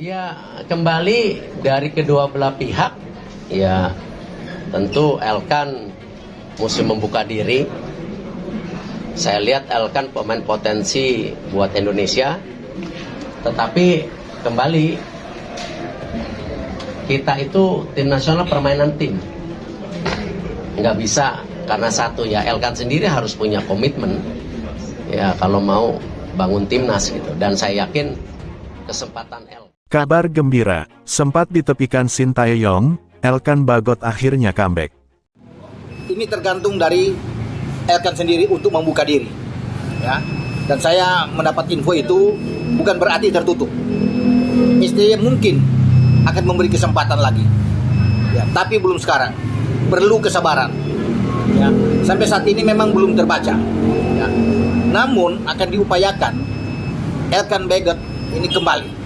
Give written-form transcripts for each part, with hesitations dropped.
Ya, kembali dari kedua belah pihak, ya tentu Elkan mesti membuka diri. Saya lihat Elkan pemain potensi buat Indonesia, tetapi kembali kita itu tim nasional permainan tim, nggak bisa karena satu ya Elkan sendiri harus punya komitmen ya kalau mau bangun timnas gitu, dan saya yakin kesempatan Elkan. Kabar gembira, sempat ditepikan Sintayong, Elkan Bagot akhirnya comeback. Ini tergantung dari Elkan sendiri untuk membuka diri, ya. Dan saya mendapat info itu bukan berarti tertutup. STY mungkin akan memberi kesempatan lagi, ya. Tapi belum sekarang. Perlu kesabaran, ya. Sampai saat ini memang belum terbaca, ya. Namun akan diupayakan Elkan Bagot ini kembali.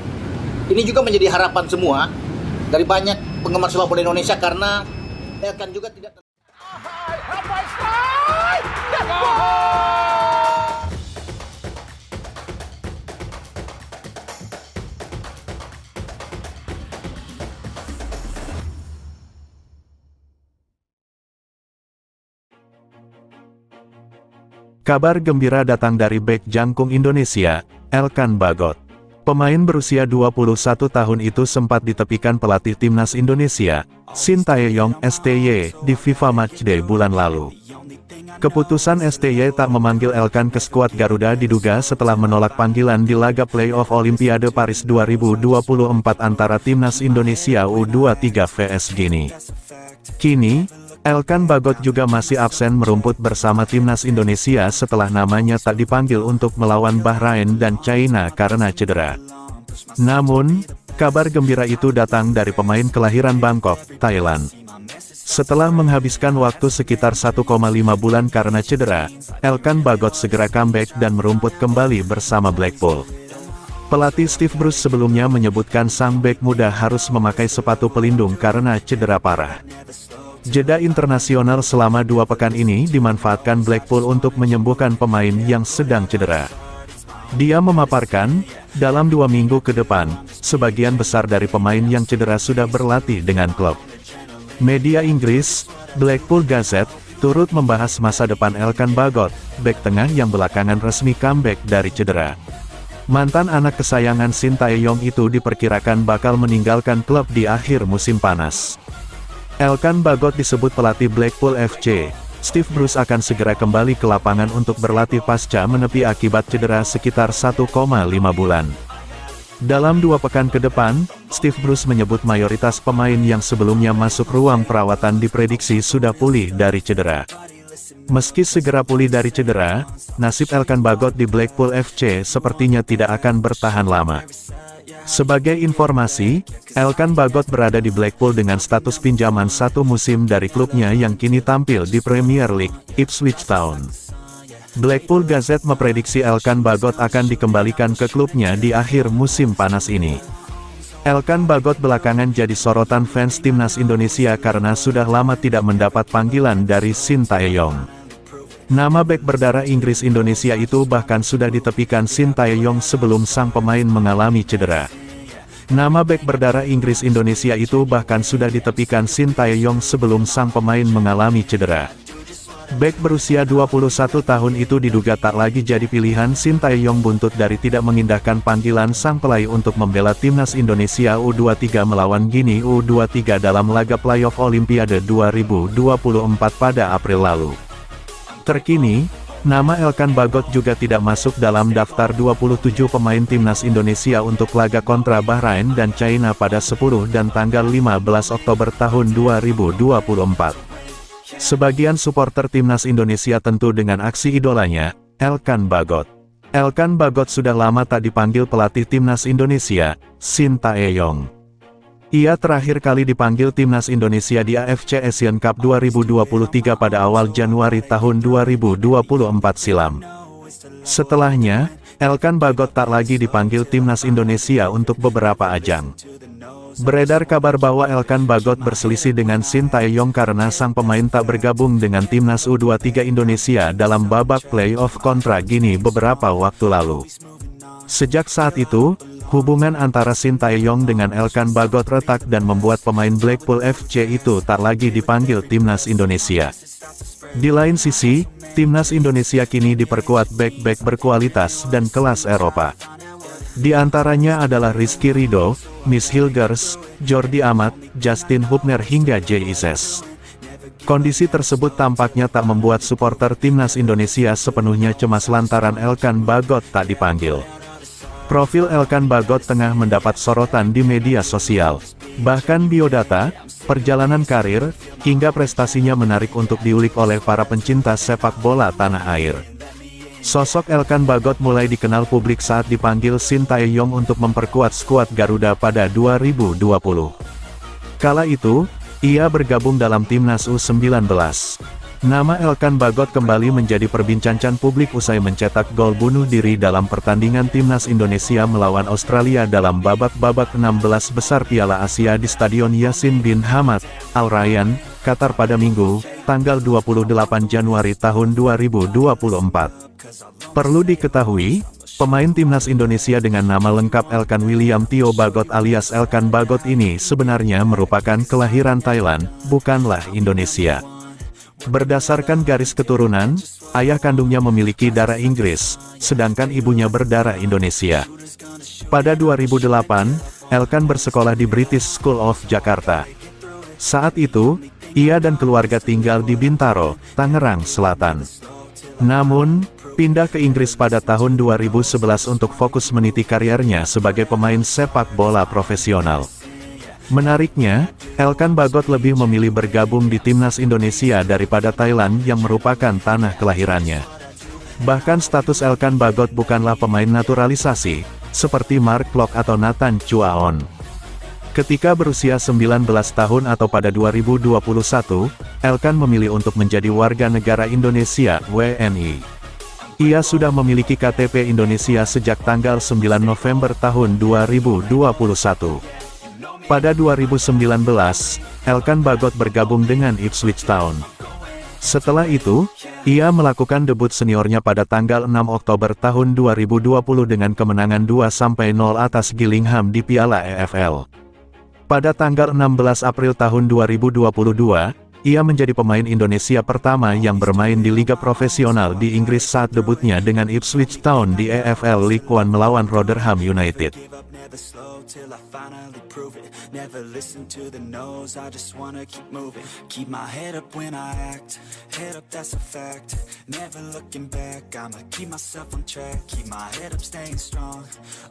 Ini juga menjadi harapan semua dari banyak penggemar sepak bola Indonesia karena Elkan juga tidak. Kabar gembira datang dari bek jangkung Indonesia, Elkan Bagot. Pemain berusia 21 tahun itu sempat ditepikan pelatih timnas Indonesia, Sintayong STY, di FIFA Matchday bulan lalu. Keputusan STY tak memanggil Elkan ke skuad Garuda diduga setelah menolak panggilan di laga playoff Olimpiade Paris 2024 antara timnas Indonesia U23 vs Guinea. Kini, Elkan Bagot juga masih absen merumput bersama timnas Indonesia setelah namanya tak dipanggil untuk melawan Bahrain dan China karena cedera. Namun, kabar gembira itu datang dari pemain kelahiran Bangkok, Thailand. Setelah menghabiskan waktu sekitar 1,5 bulan karena cedera, Elkan Bagot segera comeback dan merumput kembali bersama Blackpool. Pelatih Steve Bruce sebelumnya menyebutkan sang bek muda harus memakai sepatu pelindung karena cedera parah. Jeda internasional selama 2 pekan ini dimanfaatkan Blackpool untuk menyembuhkan pemain yang sedang cedera. Dia memaparkan, dalam 2 minggu ke depan, sebagian besar dari pemain yang cedera sudah berlatih dengan klub. Media Inggris, Blackpool Gazette, turut membahas masa depan Elkan Bagot, bek tengah yang belakangan resmi comeback dari cedera. Mantan anak kesayangan Sintayong itu diperkirakan bakal meninggalkan klub di akhir musim panas. Elkan Bagot disebut pelatih Blackpool FC. Steve Bruce akan segera kembali ke lapangan untuk berlatih pasca menepi akibat cedera sekitar 1,5 bulan. Dalam 2 pekan ke depan, Steve Bruce menyebut mayoritas pemain yang sebelumnya masuk ruang perawatan diprediksi sudah pulih dari cedera. Meski segera pulih dari cedera, nasib Elkan Bagot di Blackpool FC sepertinya tidak akan bertahan lama. Sebagai informasi, Elkan Bagot berada di Blackpool dengan status pinjaman 1 musim dari klubnya yang kini tampil di Premier League, Ipswich Town. Blackpool Gazette memprediksi Elkan Bagot akan dikembalikan ke klubnya di akhir musim panas ini. Elkan Bagot belakangan jadi sorotan fans timnas Indonesia karena sudah lama tidak mendapat panggilan dari Sintayong. Nama bek berdarah Inggris Indonesia itu bahkan sudah ditepikan Sintayong sebelum sang pemain mengalami cedera. Nama bek berdarah Inggris Indonesia itu bahkan sudah ditepikan Sintayong sebelum sang pemain mengalami cedera. Bek berusia 21 tahun itu diduga tak lagi jadi pilihan Sintayong buntut dari tidak mengindahkan panggilan sang pelai untuk membela timnas Indonesia U23 melawan Guinea U23 dalam laga playoff Olimpiade 2024 pada April lalu. Terkini, nama Elkan Bagot juga tidak masuk dalam daftar 27 pemain timnas Indonesia untuk laga kontra Bahrain dan China pada 10 dan tanggal 15 Oktober tahun 2024. Sebagian supporter timnas Indonesia tentu dengan aksi idolanya, Elkan Bagot. Elkan Bagot sudah lama tak dipanggil pelatih timnas Indonesia, Sintayong. Ia terakhir kali dipanggil timnas Indonesia di AFC Asian Cup 2023 pada awal Januari tahun 2024 silam. Setelahnya, Elkan Bagot tak lagi dipanggil timnas Indonesia untuk beberapa ajang. Beredar kabar bahwa Elkan Bagot berselisih dengan Sintayong karena sang pemain tak bergabung dengan timnas U23 Indonesia dalam babak play-off kontra Guinea beberapa waktu lalu. Sejak saat itu, hubungan antara Shin Tae-yong dengan Elkan Bagot retak dan membuat pemain Blackpool FC itu tak lagi dipanggil timnas Indonesia. Di lain sisi, timnas Indonesia kini diperkuat bek-bek berkualitas dan kelas Eropa. Di antaranya adalah Rizky Ridho, Miss Hilgers, Jordi Amat, Justin Hubner hingga Jay Ises. Kondisi tersebut tampaknya tak membuat supporter timnas Indonesia sepenuhnya cemas lantaran Elkan Bagot tak dipanggil. Profil Elkan Bagot tengah mendapat sorotan di media sosial. Bahkan biodata, perjalanan karir, hingga prestasinya menarik untuk diulik oleh para pencinta sepak bola tanah air. Sosok Elkan Bagot mulai dikenal publik saat dipanggil Shin Tae-yong untuk memperkuat skuad Garuda pada 2020. Kala itu, ia bergabung dalam timnas U19. Nama Elkan Bagot kembali menjadi perbincangan publik usai mencetak gol bunuh diri dalam pertandingan timnas Indonesia melawan Australia dalam babak 16 besar Piala Asia di Stadion Yassin bin Hamad, Al Rayyan, Qatar pada Minggu, tanggal 28 Januari tahun 2024. Perlu diketahui, pemain timnas Indonesia dengan nama lengkap Elkan William Tio Bagot alias Elkan Bagot ini sebenarnya merupakan kelahiran Thailand, bukanlah Indonesia. Berdasarkan garis keturunan, ayah kandungnya memiliki darah Inggris, sedangkan ibunya berdarah Indonesia. Pada 2008, Elkan bersekolah di British School of Jakarta. Saat itu, ia dan keluarga tinggal di Bintaro, Tangerang Selatan. Namun, pindah ke Inggris pada tahun 2011 untuk fokus meniti karirnya sebagai pemain sepak bola profesional. Menariknya, Elkan Bagot lebih memilih bergabung di timnas Indonesia daripada Thailand yang merupakan tanah kelahirannya. Bahkan status Elkan Bagot bukanlah pemain naturalisasi, seperti Mark Klok atau Nathan Chuaon. Ketika berusia 19 tahun atau pada 2021, Elkan memilih untuk menjadi warga negara Indonesia, WNI. Ia sudah memiliki KTP Indonesia sejak tanggal 9 November tahun 2021. Pada 2019, Elkan Bagot bergabung dengan Ipswich Town. Setelah itu, ia melakukan debut seniornya pada tanggal 6 Oktober tahun 2020 dengan kemenangan 2-0 atas Gillingham di Piala EFL. Pada tanggal 16 April tahun 2022, ia menjadi pemain Indonesia pertama yang bermain di liga profesional di Inggris saat debutnya dengan Ipswich Town di EFL League One melawan Rotherham United. Till I finally prove it. Never listen to the no's, I just wanna keep moving. Keep my head up when I act, head up that's a fact. Never looking back, I'ma keep myself on track. Keep my head up staying strong,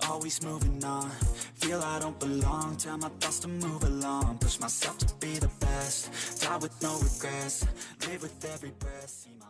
always moving on. Feel I don't belong, tell my thoughts to move along. Push myself to be the best, die with no regrets. Live with every breath, see my